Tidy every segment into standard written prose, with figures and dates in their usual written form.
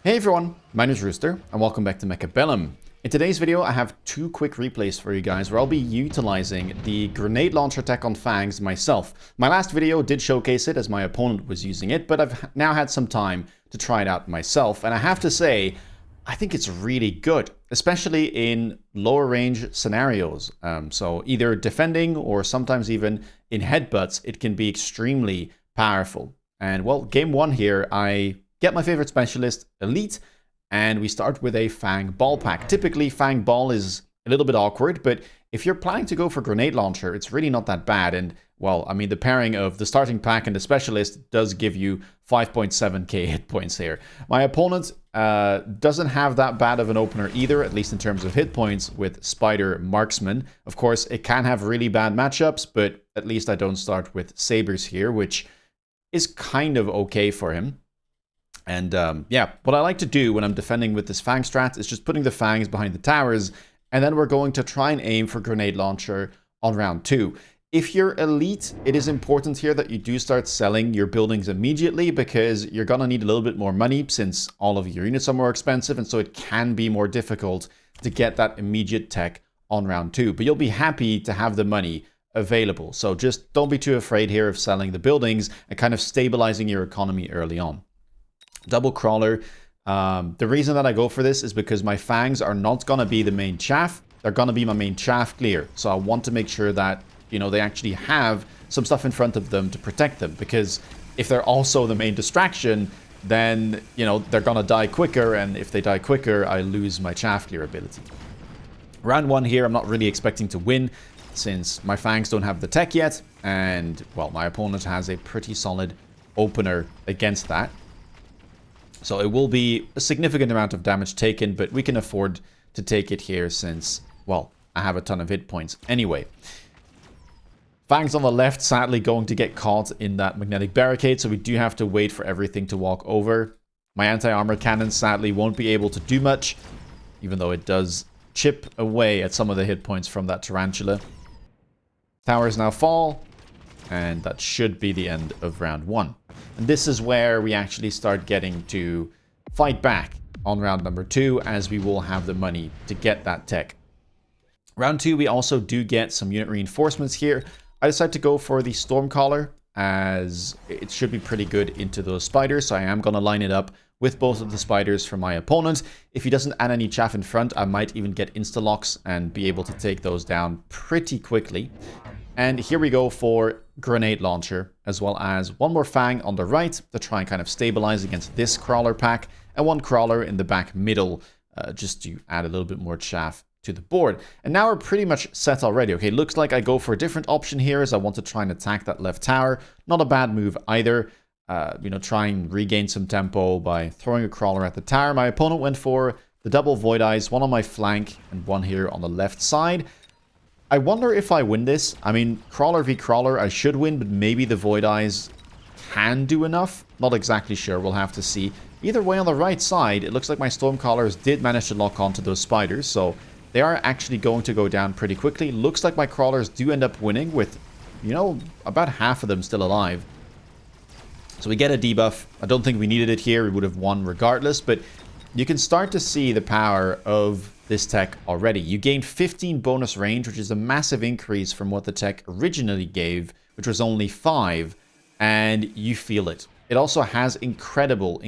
Hey everyone, my name is Rooster, and welcome back to Mechabellum. In today's video, I have two quick replays for you guys where I'll be utilizing the grenade launcher tech on FANGS myself. My last video did showcase it as my opponent was using it, but I've now had some time to try it out myself, and I have to say, I think it's really good, especially in lower range scenarios. So either defending or sometimes even in headbutts, it can be extremely powerful. And well, game one here, I get my favorite specialist, Elite, and we start with a Fang Ball pack. Typically, Fang Ball is a little bit awkward, but if you're planning to go for Grenade Launcher, it's really not that bad. And, well, I mean, the pairing of the starting pack and the specialist does give you 5.7k hit points here. My opponent doesn't have that bad of an opener either, at least in terms of hit points, with Spider Marksman. Of course, it can have really bad matchups, but at least I don't start with Sabers here, which is kind of okay for him. And yeah, what I like to do when I'm defending with this Fang strat is just putting the Fangs behind the towers, and then we're going to try and aim for Grenade Launcher on round 2. If you're Elite, it is important here that you do start selling your buildings immediately, because you're going to need a little bit more money since all of your units are more expensive, and so it can be more difficult to get that immediate tech on round 2. But you'll be happy to have the money available, so just don't be too afraid here of selling the buildings and kind of stabilizing your economy early on. Double crawler. The reason that I go for this is because my Fangs are not going to be the main chaff. They're going to be my main chaff clear. So I want to make sure that, you know, they actually have some stuff in front of them to protect them. Because if they're also the main distraction, then, you know, they're going to die quicker. And if they die quicker, I lose my chaff clear ability. Round 1 here, I'm not really expecting to win since my Fangs don't have the tech yet. And, well, my opponent has a pretty solid opener against that. So it will be a significant amount of damage taken, but we can afford to take it here since, well, I have a ton of hit points anyway. Fangs on the left, sadly going to get caught in that magnetic barricade, so we do have to wait for everything to walk over. My anti-armor cannon sadly won't be able to do much, even though it does chip away at some of the hit points from that tarantula. Towers now fall, and that should be the end of round 1. And this is where we actually start getting to fight back on round number 2, as we will have the money to get that tech. Round 2, we also do get some unit reinforcements here. I decided to go for the Stormcaller, as it should be pretty good into those spiders, so I am going to line it up with both of the spiders for my opponent. If he doesn't add any chaff in front, I might even get insta-locks and be able to take those down pretty quickly. And here we go for Grenade Launcher, as well as one more Fang on the right to try and kind of stabilize against this Crawler pack, and one Crawler in the back middle, just to add a little bit more chaff to the board. And now we're pretty much set already. Okay, looks like I go for a different option here, as I want to try and attack that left tower. Not a bad move either. You know, try and regain some tempo by throwing a Crawler at the tower. My opponent went for the double Void Eyes, one on my flank and one here on the left side. I wonder if I win this. I mean, Crawler v Crawler, I should win, but maybe the Void Eyes can do enough. Not exactly sure, we'll have to see. Either way, on the right side, it looks like my Stormcallers did manage to lock onto those spiders, so they are actually going to go down pretty quickly. Looks like my Crawlers do end up winning with, you know, about half of them still alive. So we get a debuff. I don't think we needed it here. We would have won regardless, but you can start to see the power of this tech already. You gain 15 bonus range, which is a massive increase from what the tech originally gave, which was only 5, and you feel it. It also has incredible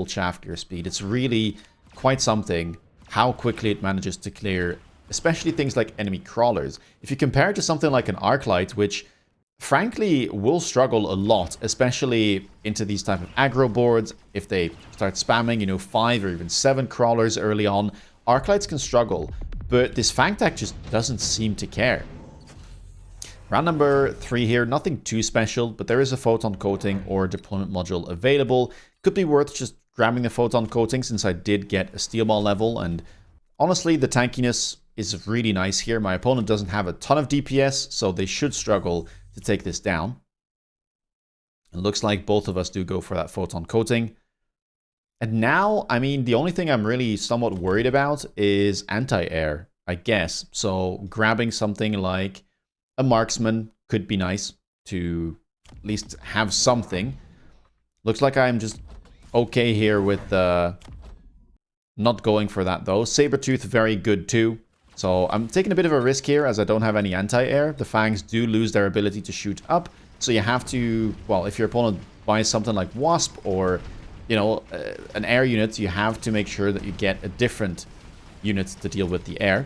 chaff clear speed. It's really quite something how quickly it manages to clear, especially things like enemy crawlers. If you compare it to something like an Arclight, which frankly will struggle a lot, especially into these type of aggro boards. If they start spamming, you know, 5 or even 7 crawlers early on, Arclights can struggle, but this Fang tech just doesn't seem to care. Round number 3 here, nothing too special, but there is a photon coating or deployment module available. Could be worth just grabbing the photon coating since I did get a steel ball level, and honestly, the tankiness is really nice here. My opponent doesn't have a ton of DPS, so they should struggle to take this down. It looks like both of us do go for that photon coating. And now, I mean, the only thing I'm really somewhat worried about is anti-air, I guess. So grabbing something like a marksman could be nice to at least have something. Looks like I'm just okay here with Not going for that though. Sabertooth, very good too. So I'm taking a bit of a risk here as I don't have any anti-air. The Fangs do lose their ability to shoot up. So you have to, well, if your opponent buys something like Wasp or, you know, an air unit, you have to make sure that you get a different unit to deal with the air.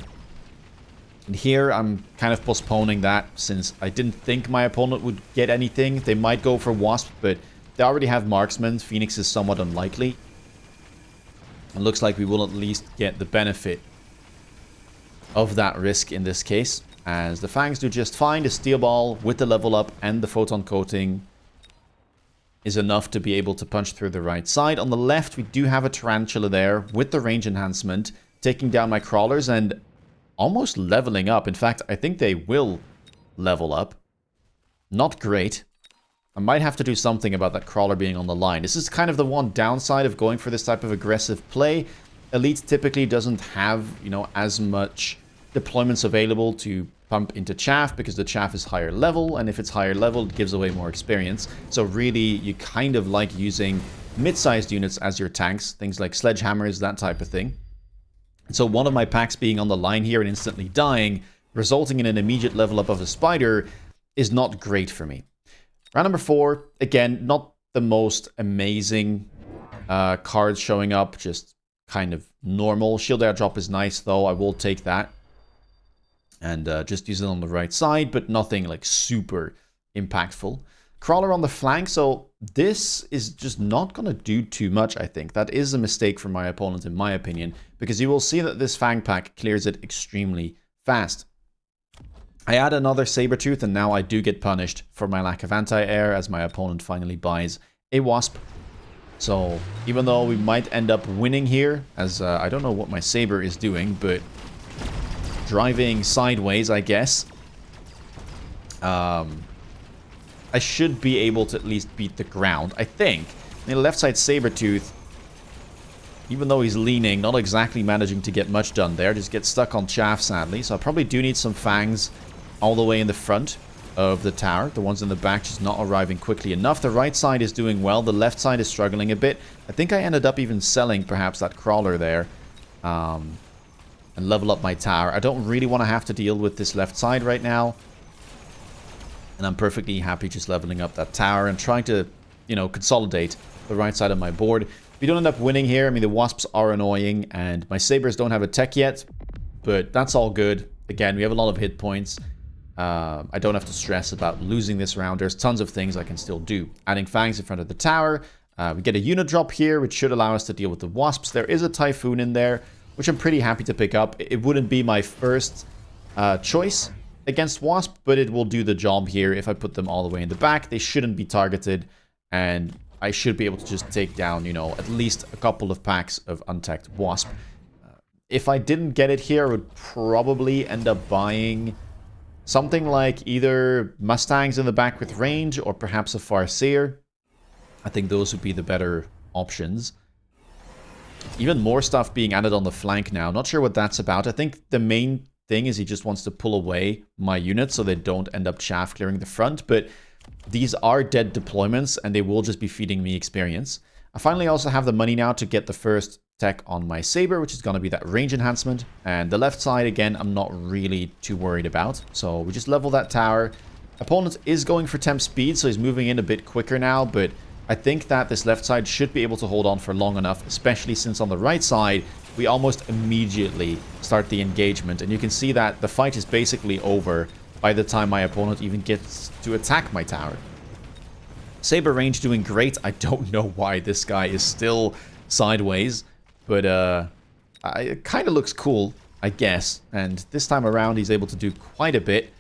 And here I'm kind of postponing that since I didn't think my opponent would get anything. They might go for Wasp, but they already have Marksman. Phoenix is somewhat unlikely. It looks like we will at least get the benefit of that risk in this case, as the Fangs do just fine. The Steel Ball with the level up and the Photon Coating is enough to be able to punch through the right side. On the left, we do have a Tarantula there with the range enhancement, taking down my crawlers and almost leveling up. In fact, I think they will level up. Not great. I might have to do something about that crawler being on the line. This is kind of the one downside of going for this type of aggressive play. Elite typically doesn't have, you know, as much deployments available to pump into Chaff because the Chaff is higher level, and if it's higher level, it gives away more experience. So really, you kind of like using mid-sized units as your tanks, things like sledgehammers, that type of thing. So one of my packs being on the line here and instantly dying, resulting in an immediate level up of a spider, is not great for me. Round number 4, again, not the most amazing cards showing up, just kind of normal. Shield airdrop is nice though, I will take that. And just use it on the right side, but nothing like super impactful. Crawler on the flank, so this is just not going to do too much, I think. That is a mistake from my opponent, in my opinion, because you will see that this Fang pack clears it extremely fast. I add another Sabertooth, and now I do get punished for my lack of anti-air, as my opponent finally buys a Wasp. So, even though we might end up winning here, as I don't know what my Saber is doing, but driving sideways, I guess. I should be able to at least beat the ground, I think. The left side Sabertooth, even though he's leaning, not exactly managing to get much done there. Just gets stuck on Chaff, sadly. So I probably do need some Fangs all the way in the front of the tower. The ones in the back just not arriving quickly enough. The right side is doing well. The left side is struggling a bit. I think I ended up even selling perhaps that crawler there. And level up my tower. I don't really want to have to deal with this left side right now. And I'm perfectly happy just leveling up that tower and trying to, you know, consolidate the right side of my board. If we don't end up winning here, I mean, the Wasps are annoying and my Sabers don't have a tech yet, but that's all good. Again, we have a lot of hit points. I don't have to stress about losing this round. There's tons of things I can still do. Adding Fangs in front of the tower. We get a unit drop here, which should allow us to deal with the Wasps. There is a Typhoon in there, which I'm pretty happy to pick up. It wouldn't be my first choice against Wasp, but it will do the job here if I put them all the way in the back. They shouldn't be targeted, and I should be able to just take down, you know, at least a couple of packs of untacked Wasp. If I didn't get it here, I would probably end up buying something like either Mustangs in the back with range or perhaps a Farseer. I think those would be the better options. Even more stuff being added on the flank now. Not sure what that's about. I think the main thing is he just wants to pull away my units so they don't end up chaff clearing the front. But these are dead deployments and they will just be feeding me experience. I finally also have the money now to get the first tech on my Saber, which is going to be that range enhancement. And the left side, again, I'm not really too worried about. So we just level that tower. Opponent is going for temp speed, so he's moving in a bit quicker now, but I think that this left side should be able to hold on for long enough, especially since on the right side, we almost immediately start the engagement. And you can see that the fight is basically over by the time my opponent even gets to attack my tower. Saber range doing great. I don't know why this guy is still sideways, but it kind of looks cool, I guess. And this time around, he's able to do quite a bit.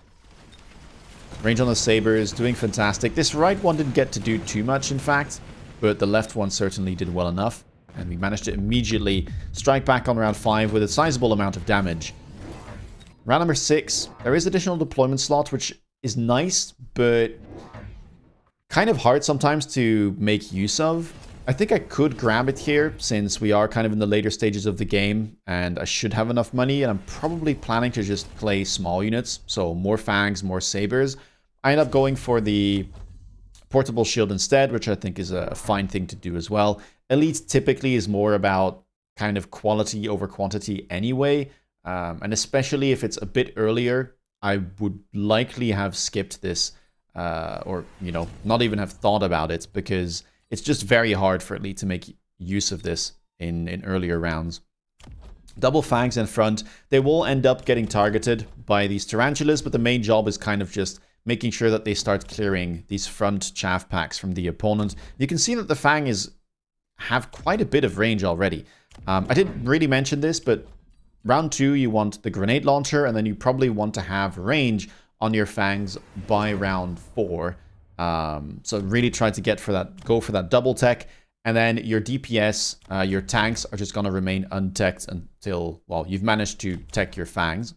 Range on the Saber is doing fantastic. This right one didn't get to do too much, in fact, but the left one certainly did well enough. And we managed to immediately strike back on round 5 with a sizable amount of damage. Round number 6, there is additional deployment slot, which is nice, but kind of hard sometimes to make use of. I think I could grab it here, since we are kind of in the later stages of the game, and I should have enough money, and I'm probably planning to just play small units, so more Fangs, more Sabers. I end up going for the portable shield instead, which I think is a fine thing to do as well. Elite typically is more about kind of quality over quantity anyway. And especially if it's a bit earlier, I would likely have skipped this or, you know, not even have thought about it, because it's just very hard for Elite to make use of this in earlier rounds. Double fangs in front. They will end up getting targeted by these tarantulas, but the main job is kind of just making sure that they start clearing these front chaff packs from the opponent. You can see that the fang have quite a bit of range already. I didn't really mention this, but round 2 you want the grenade launcher, and then you probably want to have range on your fangs by round 4. So really try to go for that double tech. And then your DPS, your tanks are just going to remain unteched until, well, you've managed to tech your fangs.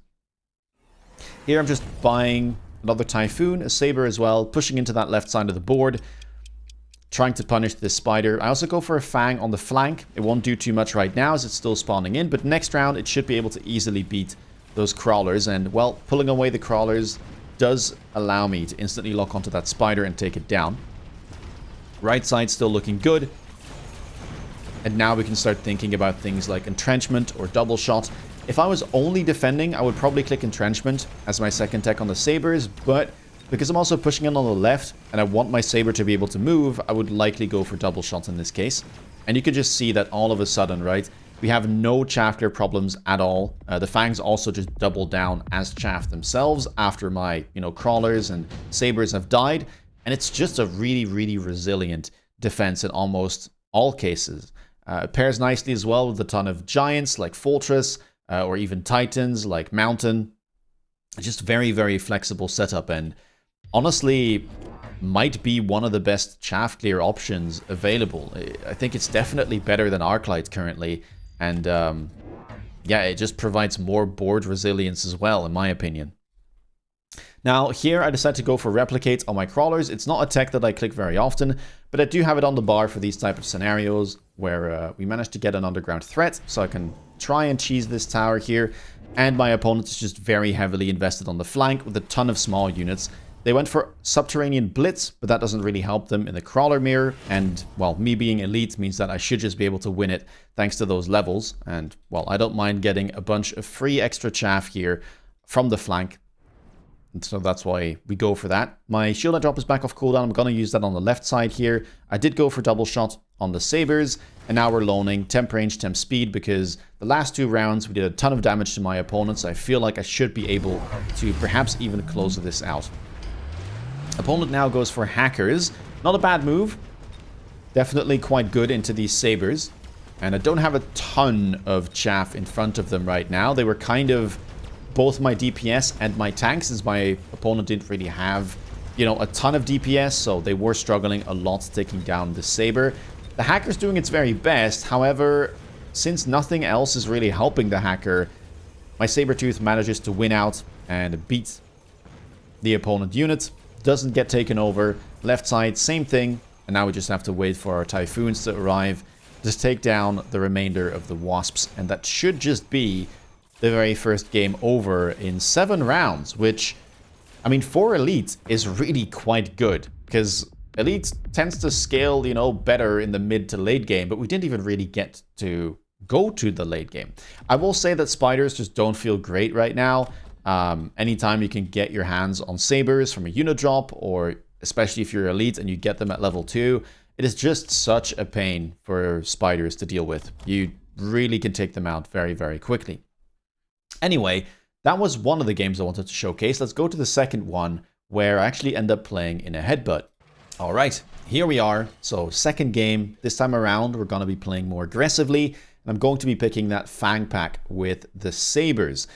Here I'm just buying another Typhoon, a Saber as well, pushing into that left side of the board, trying to punish this spider. I also go for a Fang on the flank. It won't do too much right now as it's still spawning in, but next round it should be able to easily beat those crawlers. And, well, pulling away the crawlers does allow me to instantly lock onto that spider and take it down. Right side still looking good. And now we can start thinking about things like entrenchment or double shot. If I was only defending, I would probably click entrenchment as my second tech on the sabers, but because I'm also pushing in on the left and I want my saber to be able to move, I would likely go for double shot in this case. And you can just see that all of a sudden, right, we have no chaff clear problems at all. The fangs also just double down as chaff themselves after my, you know, crawlers and sabers have died. And it's just a really, really resilient defense in almost all cases. It pairs nicely as well with a ton of giants like Fortress or even Titans like Mountain. Just very, very flexible setup, and honestly might be one of the best chaff clear options available. I think it's definitely better than Arclight currently, and yeah, it just provides more board resilience as well, in my opinion. Now, here I decided to go for Replicate on my crawlers. It's not a tech that I click very often, but I do have it on the bar for these type of scenarios where we managed to get an underground threat, so I can try and cheese this tower here. And my opponent is just very heavily invested on the flank with a ton of small units. They went for Subterranean Blitz, but that doesn't really help them in the crawler mirror. And, well, me being elite means that I should just be able to win it thanks to those levels. And, well, I don't mind getting a bunch of free extra chaff here from the flank. And so that's why we go for that. My shield drop is back off cooldown. I'm going to use that on the left side here. I did go for double shot on the sabers. And now we're loaning temp range, temp speed, because the last 2 rounds we did a ton of damage to my opponents. I feel like I should be able to perhaps even close this out. Opponent now goes for hackers. Not a bad move. Definitely quite good into these sabers. And I don't have a ton of chaff in front of them right now. They were kind of both my DPS and my tanks, since my opponent didn't really have, you know, a ton of DPS, so they were struggling a lot taking down the saber. The hacker's doing its very best. However, since nothing else is really helping the hacker, my Sabertooth manages to win out and beat the opponent unit. Doesn't get taken over. Left side, same thing. And now we just have to wait for our Typhoons to arrive. Just take down the remainder of the Wasps. And that should just be the very first game over in 7 rounds, which, I mean, for Elite is really quite good, because Elite tends to scale, you know, better in the mid to late game, but we didn't even really get to go to the late game. I will say that spiders just don't feel great right now. Anytime you can get your hands on sabers from a unit drop, or especially if you're Elite and you get them at level 2, it is just such a pain for spiders to deal with. You really can take them out very, very quickly. Anyway, that was one of the games I wanted to showcase. Let's go to the second one, where I actually end up playing in a headbutt. All right, here we are. So second game, this time around, we're going to be playing more aggressively. And I'm going to be picking that Fang pack with the sabers.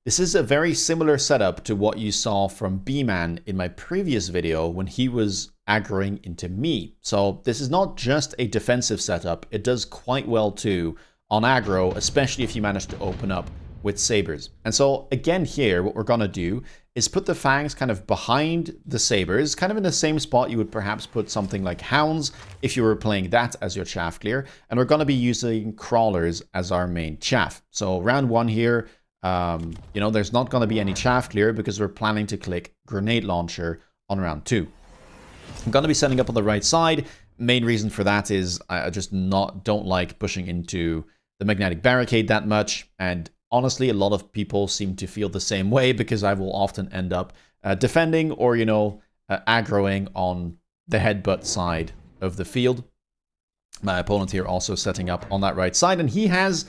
This is a very similar setup to what you saw from B-Man in my previous video when he was aggroing into me. So this is not just a defensive setup. It does quite well too on aggro, especially if you manage to open up with sabers. And so again here, what we're going to do is put the fangs kind of behind the sabers, kind of in the same spot you would perhaps put something like hounds if you were playing that as your chaff clear. And we're going to be using crawlers as our main chaff. So round 1 here, you know, there's not going to be any chaff clear because we're planning to click grenade launcher on round 2. I'm going to be setting up on the right side. Main reason for that is I just don't like pushing into the magnetic barricade that much. And honestly, a lot of people seem to feel the same way because I will often end up defending or, aggroing on the headbutt side of the field. My opponent here also setting up on that right side, and he has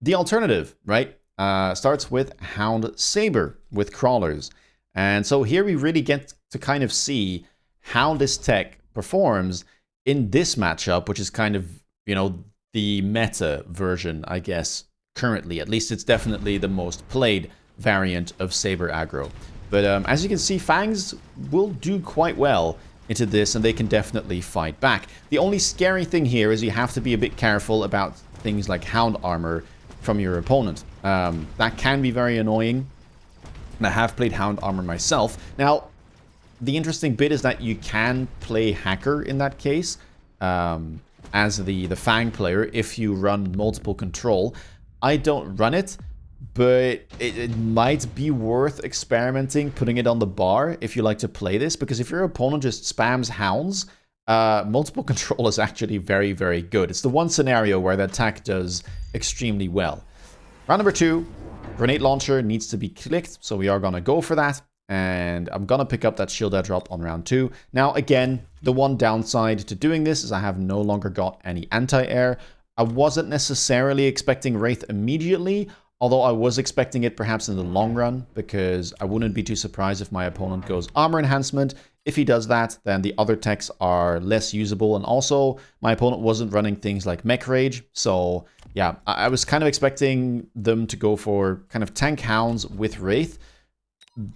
the alternative, right? Starts with Hound Saber with crawlers. And so here we really get to kind of see how this tech performs in this matchup, which is kind of, the meta version, I guess, currently. At least it's definitely the most played variant of Saber aggro. But as you can see, FANGS will do quite well into this, and they can definitely fight back. The only scary thing here is you have to be a bit careful about things like Hound armor from your opponent. That can be very annoying, and I have played Hound armor myself. Now, the interesting bit is that you can play Hacker in that case, as the Fang player, if you run multiple control. I don't run it, but it might be worth experimenting, putting it on the bar if you like to play this, because if your opponent just spams Hounds, multiple control is actually very, very good. It's the one scenario where the attack does extremely well. Round number 2, grenade launcher needs to be clicked, so we are going to go for that. And I'm going to pick up that shield airdrop on round 2. Now, again, the one downside to doing this is I have no longer got any anti-air. I wasn't necessarily expecting Wraith immediately, although I was expecting it perhaps in the long run, because I wouldn't be too surprised if my opponent goes armor enhancement. If he does that, then the other techs are less usable. And also, my opponent wasn't running things like Mech Rage. So, yeah, I was kind of expecting them to go for kind of tank Hounds with Wraith.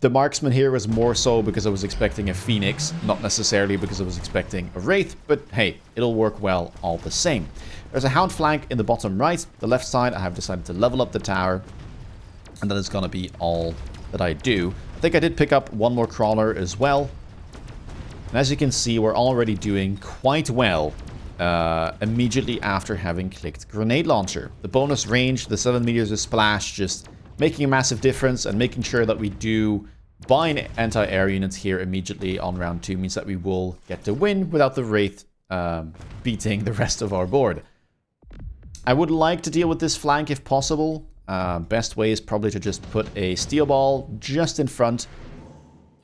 The marksman here was more so because I was expecting a Phoenix, not necessarily because I was expecting a Wraith, but hey, it'll work well all the same. There's a Hound flank in the bottom right. The left side, I have decided to level up the tower, and that is going to be all that I do. I think I did pick up one more crawler as well. And as you can see, we're already doing quite well immediately after having clicked Grenade Launcher. The bonus range, the 7 meters of splash, just making a massive difference, and making sure that we do buy anti-air units here immediately on round 2 means that we will get to win without the Wraith beating the rest of our board. I would like to deal with this flank if possible. Best way is probably to just put a steel ball just in front.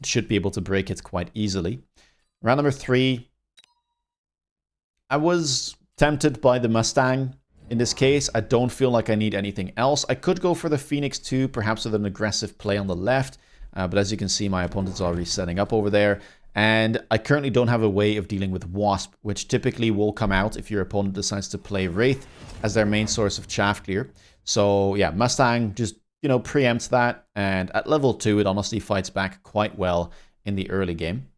Should be able to break it quite easily. Round number 3. I was tempted by the Mustang. In this case, I don't feel like I need anything else. I could go for the Phoenix too, perhaps with an aggressive play on the left. But as you can see, my opponent's already setting up over there. And I currently don't have a way of dealing with Wasp, which typically will come out if your opponent decides to play Wraith as their main source of chaff clear. So yeah, Mustang just, preempts that. And at level 2, it honestly fights back quite well in the early game.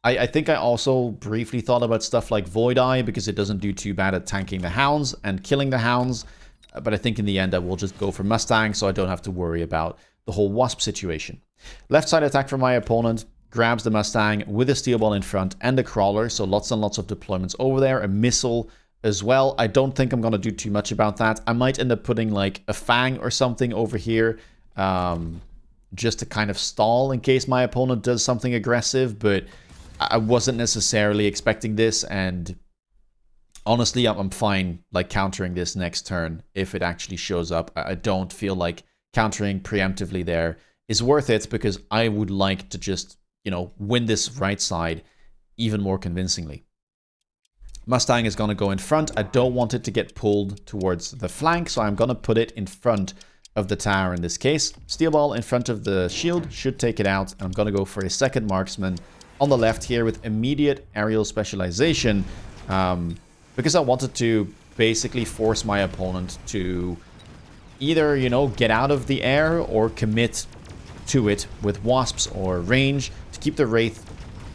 I think I also briefly thought about stuff like Void Eye, because it doesn't do too bad at tanking the Hounds and killing the Hounds. But I think in the end I will just go for Mustang, so I don't have to worry about the whole Wasp situation. Left side attack from my opponent, grabs the Mustang with a steel ball in front and a crawler, so lots and lots of deployments over there. A missile as well. I don't think I'm going to do too much about that. I might end up putting like a Fang or something over here, just to kind of stall in case my opponent does something aggressive, but I wasn't necessarily expecting this, and honestly, I'm fine like countering this next turn if it actually shows up. I don't feel like countering preemptively there is worth it, because I would like to just, win this right side even more convincingly. Mustang is going to go in front. I don't want it to get pulled towards the flank, so I'm going to put it in front of the tower in this case. Steel ball in front of the shield should take it out. I'm going to go for a second marksman on the left here with immediate aerial specialization, because I wanted to basically force my opponent to either, get out of the air or commit to it with Wasps or range to keep the Wraith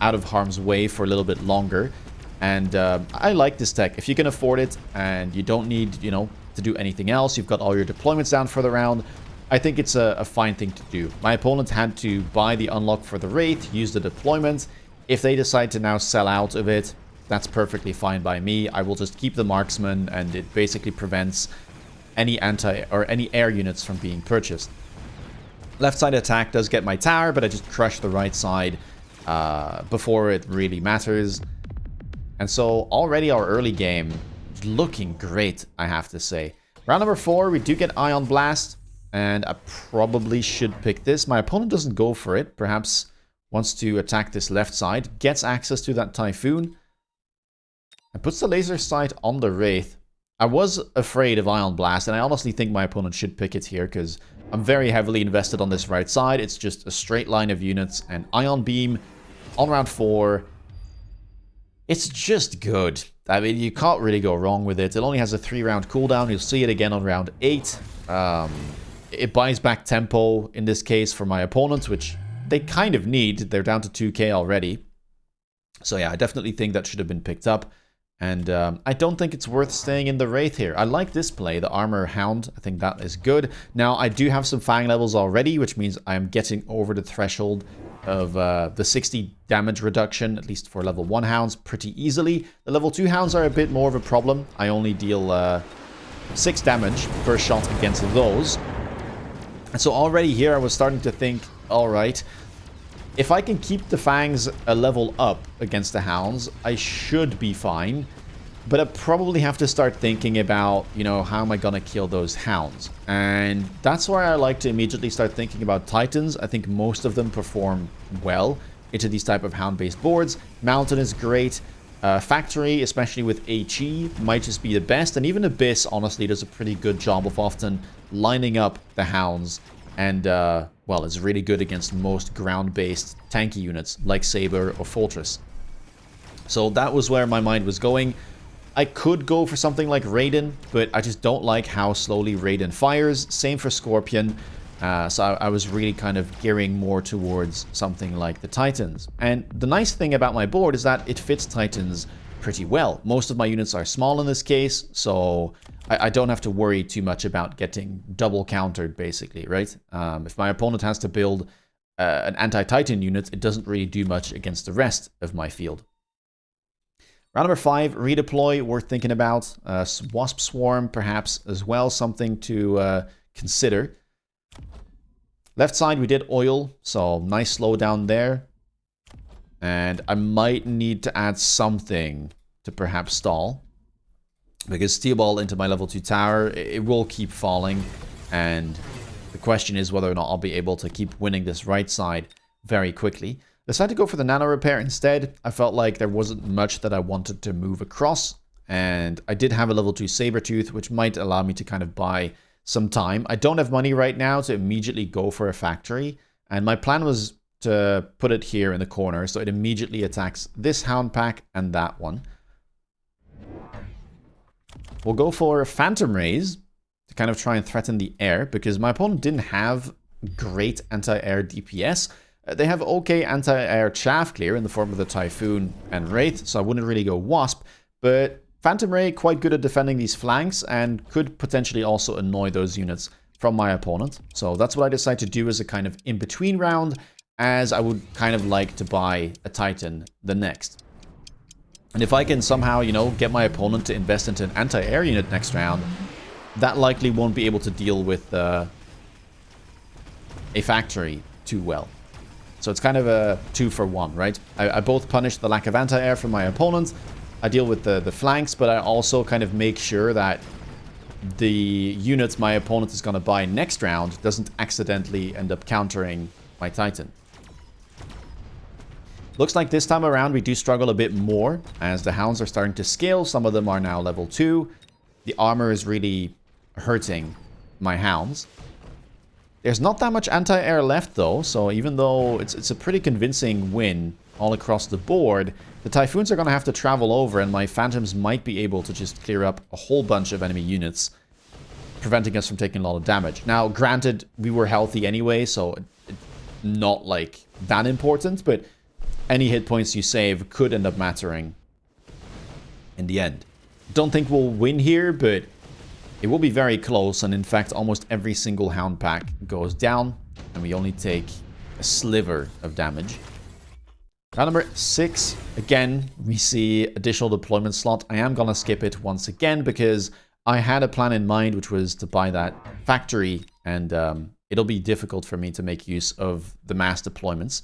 out of harm's way for a little bit longer. And I like this tech. If you can afford it and you don't need, to do anything else, you've got all your deployments down for the round, I think it's a fine thing to do. My opponent had to buy the unlock for the Wraith, use the deployment. If they decide to now sell out of it, that's perfectly fine by me. I will just keep the marksman, and it basically prevents any any air units from being purchased. Left side attack does get my tower, but I just crush the right side before it really matters. And so already our early game looking great, I have to say. Round number 4, we do get Ion Blast, and I probably should pick this. My opponent doesn't go for it, perhaps wants to attack this left side, gets access to that Typhoon, and puts the laser sight on the Wraith. I was afraid of Ion Blast, and I honestly think my opponent should pick it here, because I'm very heavily invested on this right side. It's just a straight line of units, and Ion Beam on round 4, it's just good. I mean, you can't really go wrong with it. It only has a 3-round cooldown. You'll see it again on round 8. It buys back tempo, in this case, for my opponents, which they kind of need. They're down to 2k already. So yeah, I definitely think that should have been picked up. And I don't think it's worth staying in the Wraith here. I like this play, the Armor Hound. I think that is good. Now, I do have some Fang levels already, which means I am getting over the threshold of the 60 damage reduction, at least for level 1 Hounds, pretty easily. The level 2 Hounds are a bit more of a problem. I only deal 6 damage per shot against those. And so already here I was starting to think, alright, if I can keep the Fangs a level up against the Hounds, I should be fine. But I probably have to start thinking about, you know, how am I going to kill those Hounds? And that's why I like to immediately start thinking about Titans. I think most of them perform well into these type of Hound-based boards. Mountain is great. Factory, especially with HE, might just be the best. And even Abyss, honestly, does a pretty good job of often lining up the Hounds. And, well, it's really good against most ground-based tanky units like Saber or Fortress. So that was where my mind was going. I could go for something like Raiden, but I just don't like how slowly Raiden fires. Same for Scorpion. So I was really kind of gearing more towards something like the Titans. And the nice thing about my board is that it fits Titans pretty well. Most of my units are small in this case, so I don't have to worry too much about getting double countered, basically, right? If my opponent has to build an anti-Titan unit, it doesn't really do much against the rest of my field. Round number 5, redeploy, worth thinking about. Wasp Swarm, perhaps, as well, something to consider. Left side, we did oil, so nice slowdown there. And I might need to add something to perhaps stall. Because Steel Ball into my level 2 tower, it will keep falling. And the question is whether or not I'll be able to keep winning this right side very quickly. Decided to go for the Nano Repair instead. I felt like there wasn't much that I wanted to move across. And I did have a level 2 Sabertooth, which might allow me to kind of buy some time. I don't have money right now to immediately go for a factory. And my plan was to put it here in the corner, so it immediately attacks this Hound Pack and that one. We'll go for Phantom Rays to kind of try and threaten the air, because my opponent didn't have great anti-air DPS. They have okay anti-air chaff clear in the form of the Typhoon and Wraith, so I wouldn't really go Wasp, but Phantom Ray quite good at defending these flanks and could potentially also annoy those units from my opponent. So that's what I decided to do as a kind of in-between round, as I would kind of like to buy a Titan the next. And if I can somehow, you know, get my opponent to invest into an anti-air unit next round, that likely won't be able to deal with a factory too well. So it's kind of a 2-for-1, right? I both punish the lack of anti-air from my opponent, I deal with the flanks, but I also kind of make sure that the units my opponent is going to buy next round doesn't accidentally end up countering my Titan. Looks like this time around we do struggle a bit more, as the Hounds are starting to scale. Some of them are now level 2. The armor is really hurting my Hounds. There's not that much anti-air left though, so even though it's a pretty convincing win all across the board, the Typhoons are going to have to travel over, and my Phantoms might be able to just clear up a whole bunch of enemy units, preventing us from taking a lot of damage. Now, granted, we were healthy anyway, so not like that important, but any hit points you save could end up mattering in the end. Don't think we'll win here, but it will be very close, and in fact, almost every single Hound pack goes down, and we only take a sliver of damage. Round number 6, again, we see additional deployment slot. I am going to skip it once again, because I had a plan in mind, which was to buy that factory, and it'll be difficult for me to make use of the mass deployments.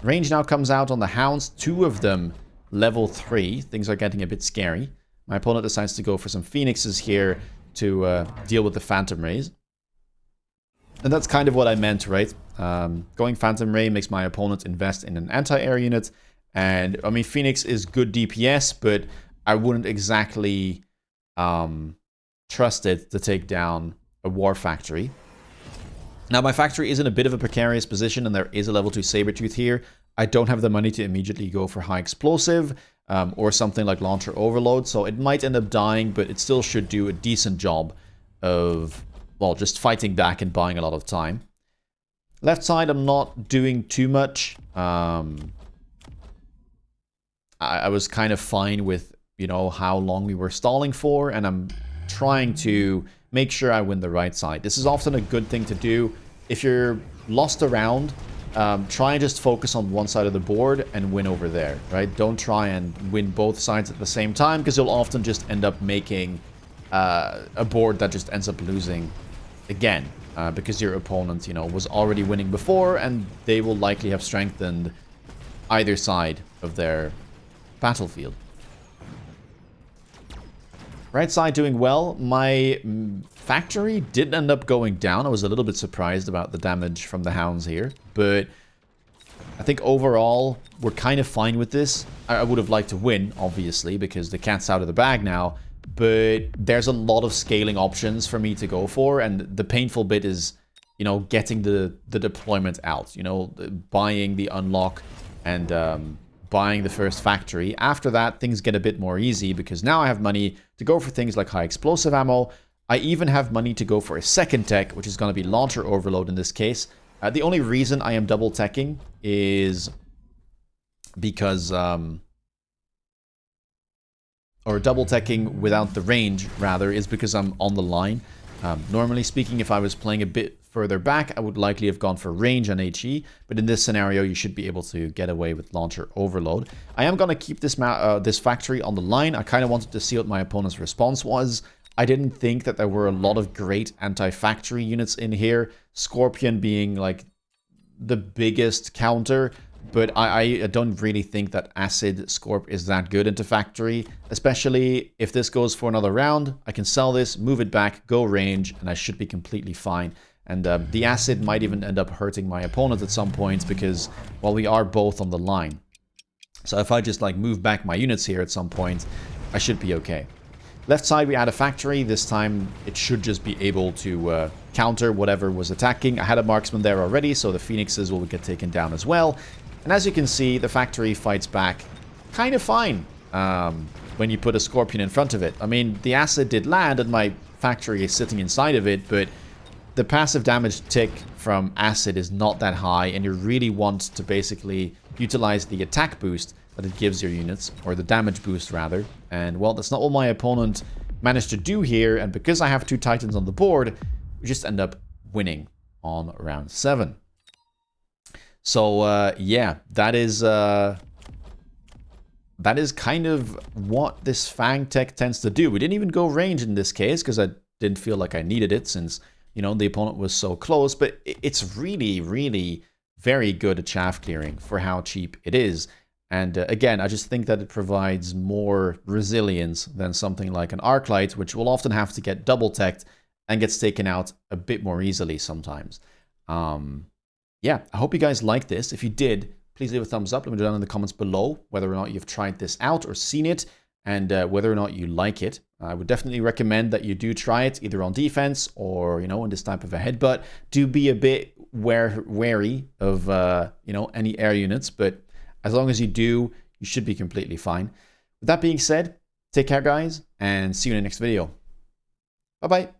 Range now comes out on the Hounds, 2 of them level 3. Things are getting a bit scary. My opponent decides to go for some Phoenixes here to deal with the Phantom Rays. And that's kind of what I meant, right? Going Phantom Ray makes my opponent invest in an anti-air unit. And, I mean, Phoenix is good DPS, but I wouldn't exactly trust it to take down a War Factory. Now, my factory is in a bit of a precarious position, and there is a level 2 Sabertooth here. I don't have the money to immediately go for high explosive or something like Launcher Overload, so it might end up dying, but it still should do a decent job of, well, just fighting back and buying a lot of time. Left side, I'm not doing too much. I was kind of fine with, you know, how long we were stalling for, and I'm trying to make sure I win the right side. This is often a good thing to do. If you're lost around, try and just focus on one side of the board and win over there, right? Don't try and win both sides at the same time, because you'll often just end up making a board that just ends up losing again, because your opponent, you know, was already winning before, and they will likely have strengthened either side of their battlefield. Right side doing well. My factory did end up going down. I was a little bit surprised about the damage from the hounds here, but I think overall we're kind of fine with this. I would have liked to win, obviously, because the cat's out of the bag now, but there's a lot of scaling options for me to go for, and the painful bit is, you know, getting the deployment out, you know, buying the unlock and buying the first factory. After that, things get a bit more easy, because now I have money to go for things like high explosive ammo. I even have money to go for a second tech, which is going to be Launcher Overload in this case. The only reason I am double teching is because, or double teching without the range, rather, is because I'm on the line. Normally speaking, if I was playing a bit further back, I would likely have gone for range and HE, but in this scenario, you should be able to get away with Launcher Overload. I am going to keep this this factory on the line. I kind of wanted to see what my opponent's response was. I didn't think that there were a lot of great anti-factory units in here, Scorpion being like the biggest counter, but I don't really think that Acid Scorp is that good into factory, especially if this goes for another round. I can sell this, move it back, go range, and I should be completely fine. And the Acid might even end up hurting my opponent at some points, because, well, we are both on the line. So if I just like move back my units here at some point, I should be okay. Left side, we add a factory. This time, it should just be able to counter whatever was attacking. I had a marksman there already, so the Phoenixes will get taken down as well. And as you can see, the factory fights back kind of fine when you put a Scorpion in front of it. I mean, the Acid did land, and my factory is sitting inside of it, but the passive damage tick from Acid is not that high, and you really want to basically utilize the attack boost that it gives your units, or the damage boost rather. And well, that's not what my opponent managed to do here, and because I have 2 Titans on the board, we just end up winning on round 7. So yeah, that is kind of what this Fang tech tends to do. We didn't even go range in this case, because I didn't feel like I needed it, since, you know, the opponent was so close, but it's really, really very good at chaff clearing for how cheap it is. And again, I just think that it provides more resilience than something like an Arclight, which will often have to get double teched and gets taken out a bit more easily sometimes. Yeah, I hope you guys liked this. If you did, please leave a thumbs up. Let me know down in the comments below whether or not you've tried this out or seen it, and whether or not you like it. I would definitely recommend that you do try it, either on defense or, you know, in this type of a headbutt. Do be a bit wary of, you know, any air units, but as long as you do, you should be completely fine. With that being said, take care, guys, and see you in the next video. Bye-bye.